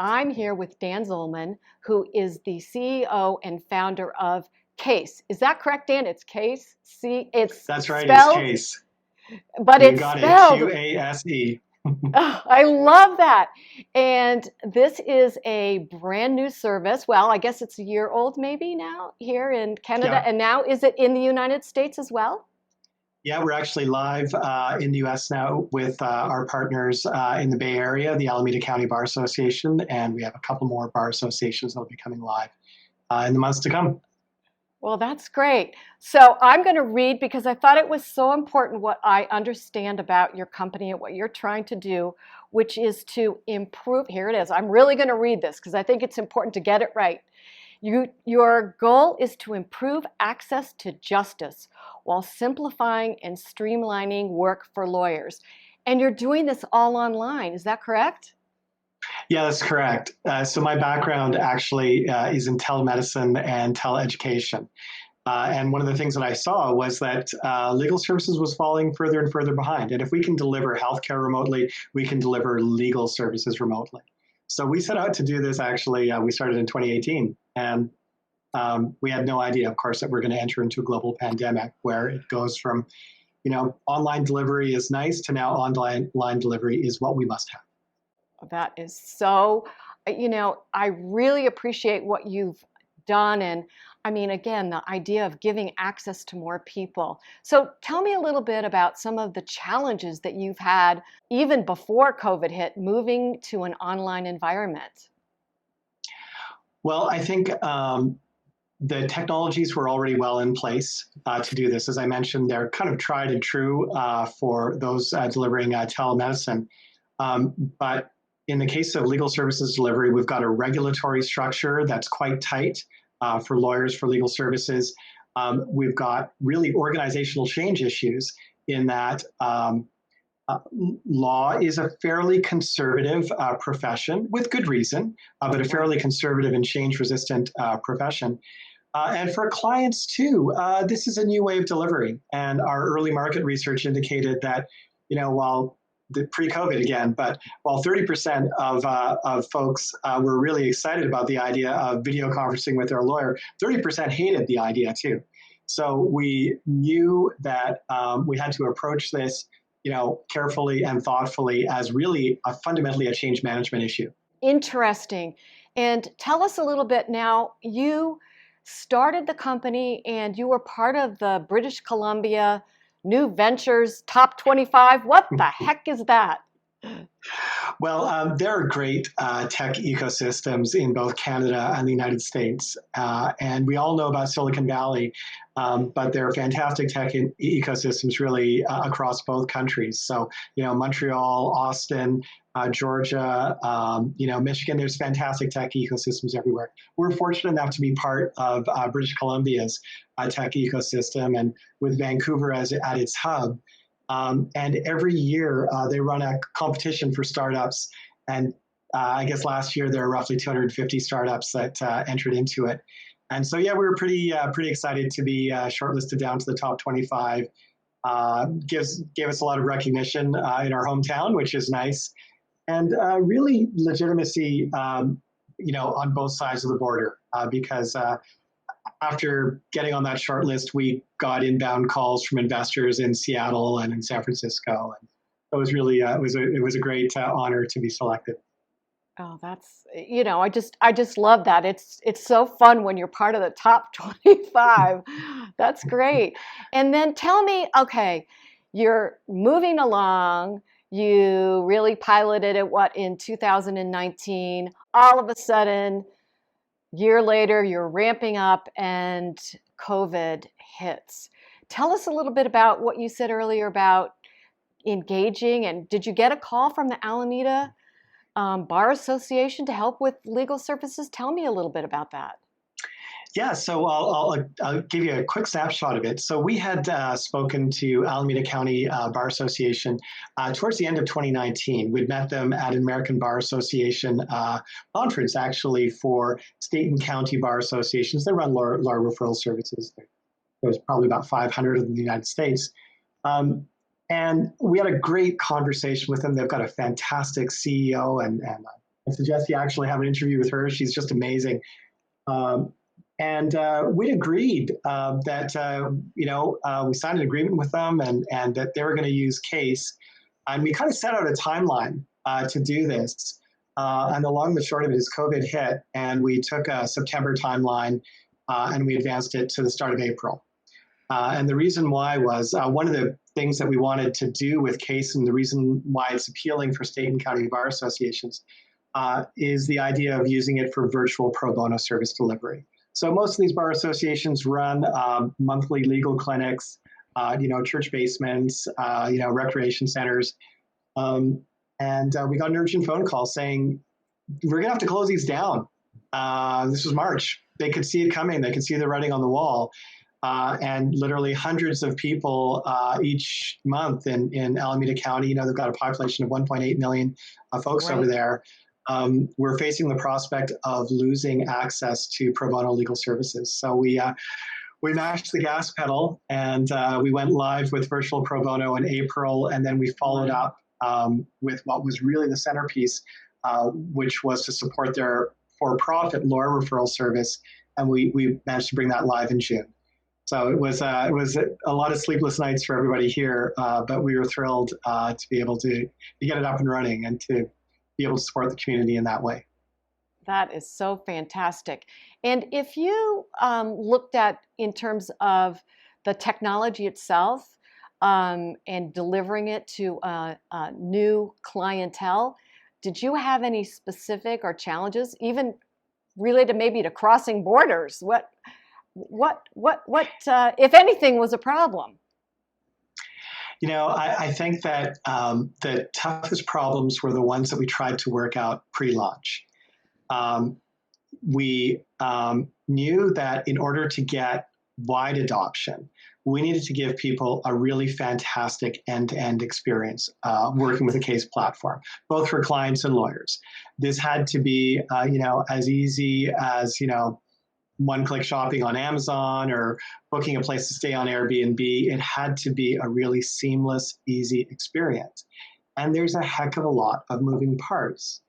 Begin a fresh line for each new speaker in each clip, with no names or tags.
I'm here with Dan Zollmann, who is the CEO and founder of Qase. Is that correct, Dan? It's Qase. It's
That's right, it's
spelled,
Case.
but
You
it's
got it,
spelled.
Qase.
Oh, I love that. And this is a brand new service. Well, I guess it's a year old maybe now here in Canada.
Yeah,
And now is it in the United States as well?
yeah, we're actually live in the US now with our partners in the Bay Area, the Alameda County Bar Association, and we have a couple more bar associations that will be coming live in the months to come.
Well, that's great. So I'm going to read because I thought it was so important what I understand about your company and what you're trying to do, which is to improve. Here it is. I'm really going to read this because I think it's important to get it right. Your goal is to improve access to justice while simplifying and streamlining work for lawyers. And you're doing this all online. Is that correct?
Yeah, that's correct. So my background actually is in telemedicine and teleeducation. And one of the things that I saw was that legal services was falling further and further behind. And if we can deliver healthcare remotely, we can deliver legal services remotely. So we set out to do this actually, we started in 2018. And we had no idea, of course, that we're going to enter into a global pandemic where it goes from, online delivery is nice to now online delivery is what we must have.
That is so, I really appreciate what you've done. And I mean, again, the idea of giving access to more people. So tell me a little bit about some of the challenges that you've had even before COVID hit, moving to an online environment.
Well, I think the technologies were already well in place to do this. As I mentioned, they're kind of tried and true for those delivering telemedicine. But in the case of legal services delivery, we've got a regulatory structure that's quite tight for lawyers for legal services. We've got really organizational change issues in that law is a fairly conservative profession with good reason, but a fairly conservative and change-resistant profession. And for clients too, this is a new way of delivering. And our early market research indicated that, while the pre-COVID again, but while 30% of folks were really excited about the idea of video conferencing with their lawyer, 30% hated the idea too. So we knew that we had to approach this, carefully and thoughtfully as really fundamentally a change management issue.
Interesting. And tell us a little bit now, you started the company and you were part of the British Columbia New Ventures Top 25. What the heck is that?
Well, there are great tech ecosystems in both Canada and the United States. And we all know about Silicon Valley, but there are fantastic tech ecosystems really across both countries. So, Montreal, Austin, Georgia, Michigan, there's fantastic tech ecosystems everywhere. We're fortunate enough to be part of British Columbia's tech ecosystem and with Vancouver at its hub. And every year they run a competition for startups. And I guess last year there were roughly 250 startups that entered into it. And so, yeah, we were pretty excited to be shortlisted down to the top 25. Gave us a lot of recognition in our hometown, which is nice. And really legitimacy, on both sides of the border, because after getting on that short list, we got inbound calls from investors in Seattle and in San Francisco, and it was really it was a great honor to be selected.
Oh, that's, I just love that. It's so fun when you're part of the top 25. That's great. And then tell me, okay, you're moving along. You really piloted it, in 2019. All of a sudden, year later, you're ramping up and COVID hits. Tell us a little bit about what you said earlier about engaging. And did you get a call from the Alameda Bar Association to help with legal services? Tell me a little bit about that.
Yeah, so I'll give you a quick snapshot of it. So we had spoken to Alameda County Bar Association towards the end of 2019. We'd met them at an American Bar Association conference, actually, for state and county bar associations. They run law referral services. There's probably about 500 in the United States. And we had a great conversation with them. They've got a fantastic CEO and I suggest you actually have an interview with her. She's just amazing. Um, and we agreed that we signed an agreement with them, and that they were going to use Qase, and we kind of set out a timeline to do this. And the long and the short of it is COVID hit, and we took a September timeline and we advanced it to the start of April. And the reason why was one of the things that we wanted to do with Qase, and the reason why it's appealing for state and county bar associations, is the idea of using it for virtual pro bono service delivery. So most of these bar associations run monthly legal clinics, church basements, recreation centers. And we got an urgent phone call saying, we're going to have to close these down. This was March. They could see it coming. They could see the writing on the wall. And literally hundreds of people each month in Alameda County, they've got a population of 1.8 million folks over there. We're facing the prospect of losing access to pro bono legal services. So we mashed the gas pedal, and we went live with virtual pro bono in April, and then we followed up with what was really the centerpiece, which was to support their for-profit lawyer referral service, and we managed to bring that live in June. So it was a lot of sleepless nights for everybody here, but we were thrilled to be able to get it up and running and to be able to support the community in that way.
That is so fantastic. And if you looked at in terms of the technology itself and delivering it to a new clientele, did you have any specific or challenges, even related maybe to crossing borders? What, if anything, was a problem?
I think that the toughest problems were the ones that we tried to work out pre-launch. We knew that in order to get wide adoption, we needed to give people a really fantastic end-to-end experience working with the Qase platform, both for clients and lawyers. This had to be, as easy as, one-click shopping on Amazon or booking a place to stay on Airbnb. It had to be a really seamless, easy experience. And there's a heck of a lot of moving parts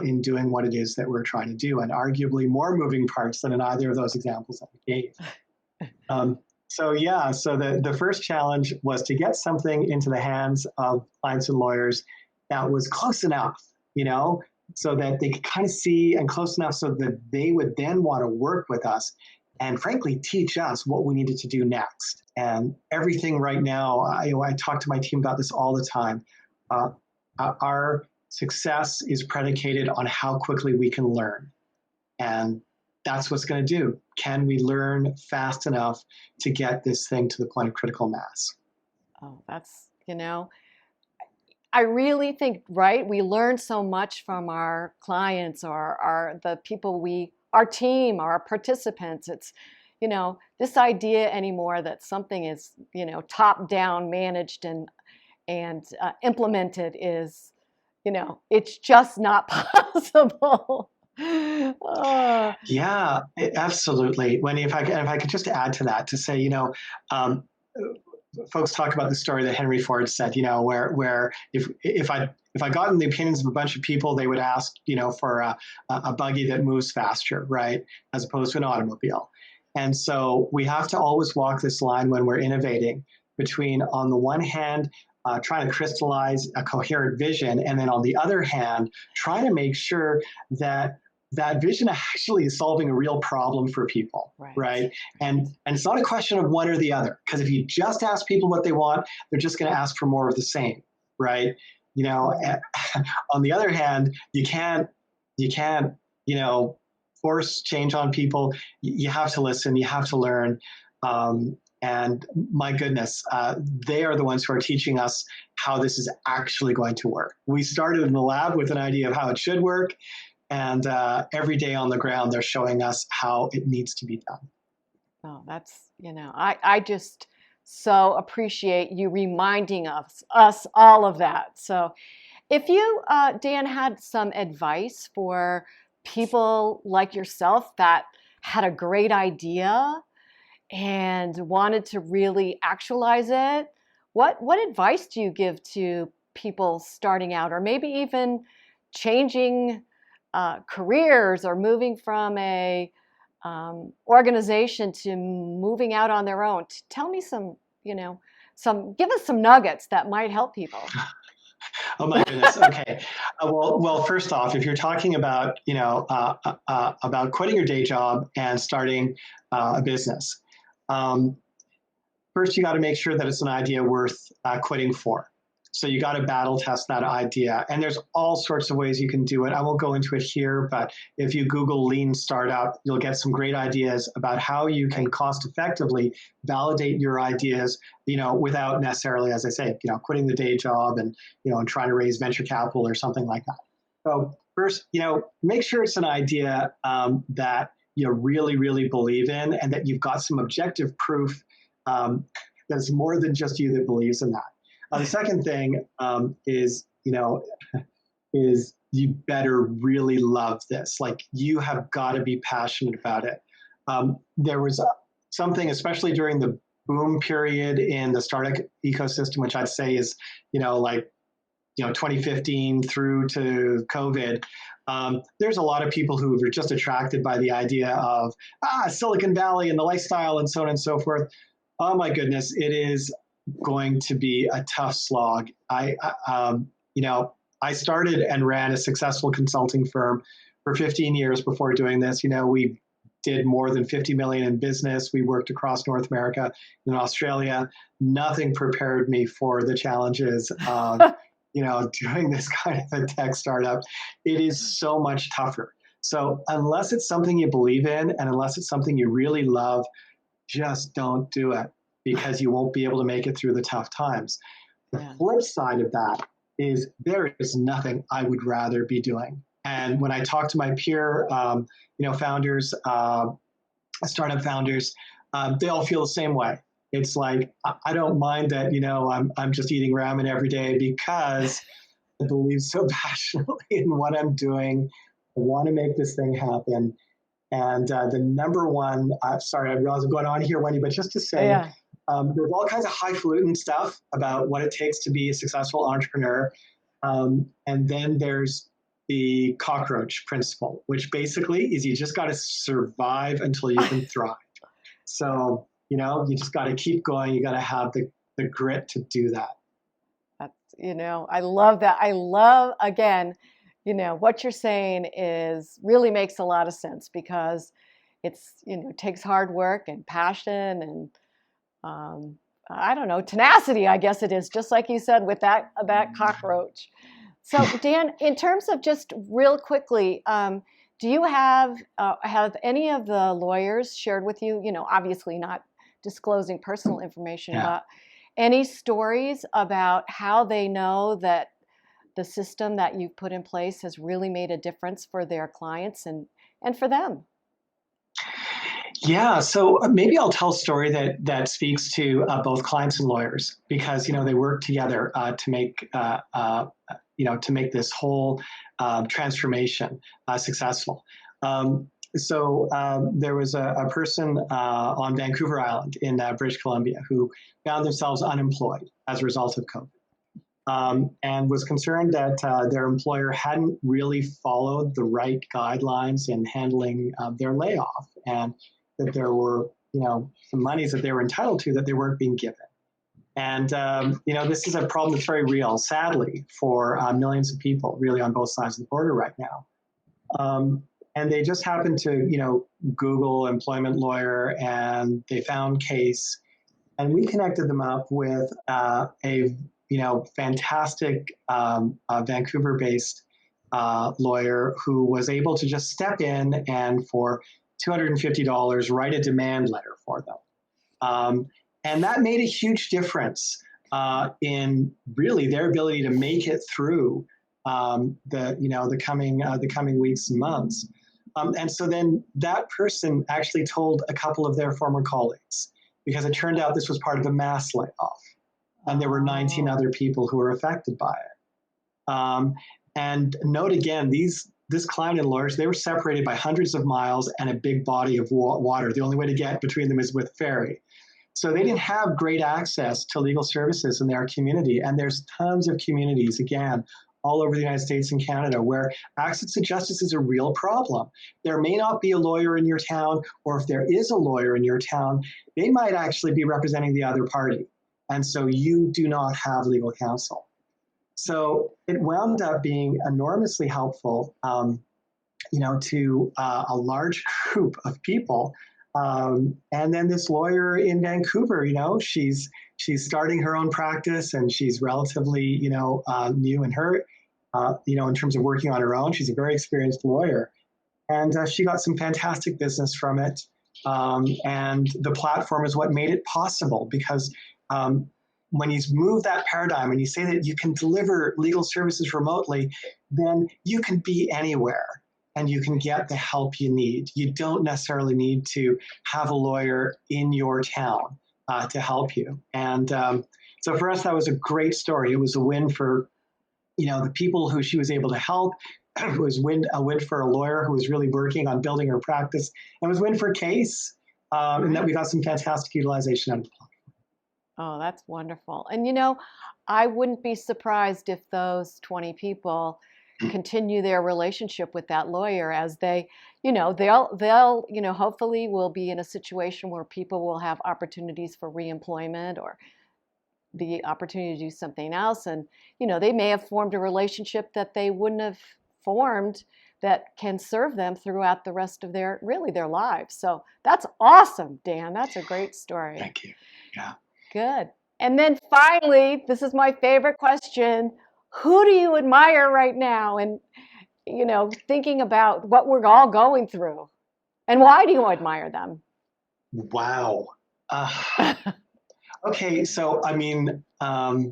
in doing what it is that we're trying to do, and arguably more moving parts than in either of those examples that we gave. So the first challenge was to get something into the hands of clients and lawyers that was close enough, so that they could kind of see, and close enough so that they would then want to work with us and frankly teach us what we needed to do next. And everything right now, I talk to my team about this all the time. Our success is predicated on how quickly we can learn. And that's what's going to do. Can we learn fast enough to get this thing to the point of critical mass?
Oh, that's, I really think, right, we learn so much from our clients or the people our team, our participants. It's, this idea anymore that something is, top down managed and implemented is, it's just not possible.
Yeah, absolutely. Wendy, if I could just add to that to say, folks talk about the story that Henry Ford said, where if I got in the opinions of a bunch of people, they would ask, for a buggy that moves faster, right, as opposed to an automobile. And so we have to always walk this line when we're innovating between, on the one hand, trying to crystallize a coherent vision, and then on the other hand, trying to make sure that that vision actually is solving a real problem for people, right? And it's not a question of one or the other, because if you just ask people what they want, they're just going to ask for more of the same, right? On the other hand, you can't, force change on people. You have to listen, you have to learn. And my goodness, they are the ones who are teaching us how this is actually going to work. We started in the lab with an idea of how it should work. And every day on the ground, they're showing us how it needs to be done.
Oh, that's, I just so appreciate you reminding us all of that. So if you, Dan, had some advice for people like yourself that had a great idea and wanted to really actualize it, what advice do you give to people starting out, or maybe even changing careers or moving from a organization to moving out on their own. Tell me some, give us some nuggets that might help people.
Oh my goodness. Okay. Well, first off, if you're talking about, about quitting your day job and starting a business, um, first you got to make sure that it's an idea worth quitting for. So you got to battle test that idea. And there's all sorts of ways you can do it. I won't go into it here, but if you Google lean startup, you'll get some great ideas about how you can cost effectively validate your ideas, without necessarily, as I say, quitting the day job and, and trying to raise venture capital or something like that. So first, make sure it's an idea that you really, really believe in and that you've got some objective proof that's more than just you that believes in that. The second thing is you better really love this. Like, you have got to be passionate about it. There was something, especially during the boom period in the startup ecosystem, which I'd say is, 2015 through to COVID. There's a lot of people who are just attracted by the idea of Silicon Valley and the lifestyle and so on and so forth. Oh my goodness, it is going to be a tough slog. I started and ran a successful consulting firm for 15 years before doing this. We did more than 50 million in business. We worked across North America and Australia. Nothing prepared me for the challenges of, doing this kind of a tech startup. It is so much tougher. So unless it's something you believe in and unless it's something you really love, just don't do it, because you won't be able to make it through the tough times. The flip side of that is there is nothing I would rather be doing. And when I talk to my peer, founders, startup founders, they all feel the same way. It's like, I don't mind that, I'm just eating ramen every day because I believe so passionately in what I'm doing. I want to make this thing happen. And the number one, sorry, I realize I'm going on here, Wendy, but just to say, there's all kinds of highfalutin stuff about what it takes to be a successful entrepreneur. And then there's the cockroach principle, which basically is you just got to survive until you can thrive. So, you just got to keep going. You got to have the grit to do that.
That's, I love that. I love, again, what you're saying really makes a lot of sense, because it's, takes hard work and passion and, I don't know, tenacity, I guess it is, just like you said with that cockroach. So Dan, in terms of just real quickly, do you have any of the lawyers shared with you, obviously not disclosing personal information, but any stories about how they know that the system that you've put in place has really made a difference for their clients and for them?
Yeah, so maybe I'll tell a story that speaks to both clients and lawyers, because they work together to make this whole transformation successful. There was a person on Vancouver Island in British Columbia who found themselves unemployed as a result of COVID, and was concerned that their employer hadn't really followed the right guidelines in handling their layoff, and that there were, some monies that they were entitled to that they weren't being given. And, this is a problem that's very real, sadly, for millions of people really on both sides of the border right now. And they just happened to, Google employment lawyer, and they found Qase, and we connected them up with a fantastic Vancouver-based lawyer who was able to just step in and for $250 write a demand letter for them. And that made a huge difference in really their ability to make it through the coming weeks and months. And so then that person actually told a couple of their former colleagues, because it turned out this was part of a mass layoff, and there were 19 other people who were affected by it. And note again, this client and lawyers, they were separated by hundreds of miles and a big body of water. The only way to get between them is with ferry. So they didn't have great access to legal services in their community. And there's tons of communities, again, all over the United States and Canada where access to justice is a real problem. There may not be a lawyer in your town, or if there is a lawyer in your town, they might actually be representing the other party. And so you do not have legal counsel. So it wound up being enormously helpful, to a large group of people. And then this lawyer in Vancouver, she's starting her own practice, and she's relatively, new in her, in terms of working on her own. She's a very experienced lawyer, and she got some fantastic business from it. And the platform is what made it possible, because when you move that paradigm and you say that you can deliver legal services remotely, then you can be anywhere and you can get the help you need. You don't necessarily need to have a lawyer in your town to help you. And so for us, that was a great story. It was a win for, the people who she was able to help. It was a win for a lawyer who was really working on building her practice. And it was a win for Qase, and that we got some fantastic utilization out of the platform.
Oh, that's wonderful. And I wouldn't be surprised if those 20 people continue their relationship with that lawyer as they'll hopefully will be in a situation where people will have opportunities for reemployment or the opportunity to do something else. And, they may have formed a relationship that they wouldn't have formed that can serve them throughout the rest of their lives. So that's awesome, Dan. That's a great story.
Thank you. Yeah.
Good. And then finally, this is my favorite question. Who do you admire right now? And, thinking about what we're all going through, and why do you admire them?
Wow. Okay. So, I mean, I,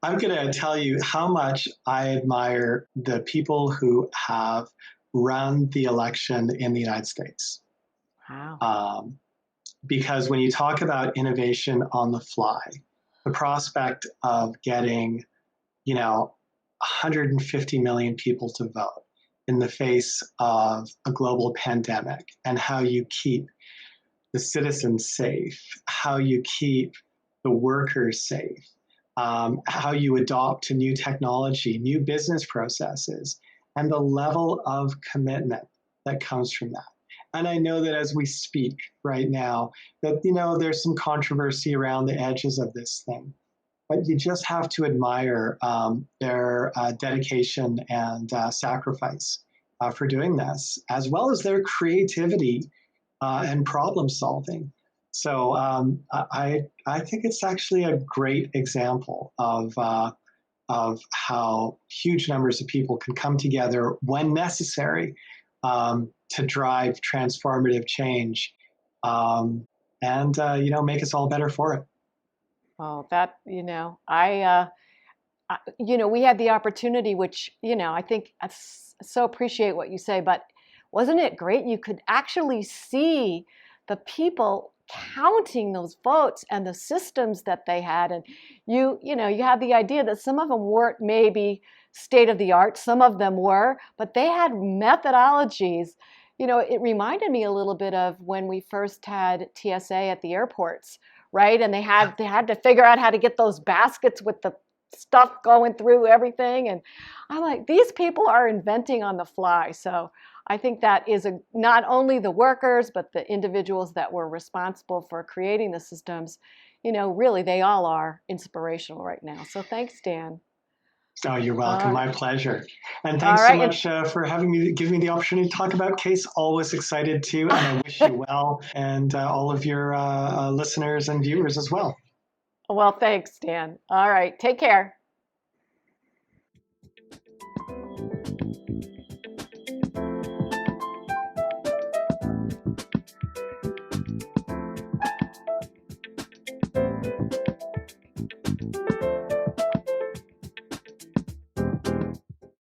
I'm going to tell you how much I admire the people who have run the election in the United States.
Wow.
Because when you talk about innovation on the fly, the prospect of getting, 150 million people to vote in the face of a global pandemic, and how you keep the citizens safe, how you keep the workers safe, how you adopt to new technology, new business processes, and the level of commitment that comes from that. And I know that as we speak right now, that, there's some controversy around the edges of this thing. But you just have to admire their dedication and sacrifice for doing this, as well as their creativity and problem solving. So I think it's actually a great example of how huge numbers of people can come together when necessary to drive transformative change, and make us all better for it.
Oh, that, we had the opportunity, which, I think I so appreciate what you say, but wasn't it great? You could actually see the people counting those votes and the systems that they had. And you had the idea that some of them weren't maybe state of the art, some of them were, but they had methodologies. It reminded me a little bit of when we first had TSA at the airports, right? And they had to figure out how to get those baskets with the stuff going through everything. And I'm like, these people are inventing on the fly. So I think that is not only the workers, but the individuals that were responsible for creating the systems, really they all are inspirational right now. So thanks, Dan.
Oh, you're welcome. My pleasure. And thanks so much for giving me the opportunity to talk about Qase. Always excited to, and I wish you well, and all of your listeners and viewers as well.
Well, thanks, Dan. All right. Take care.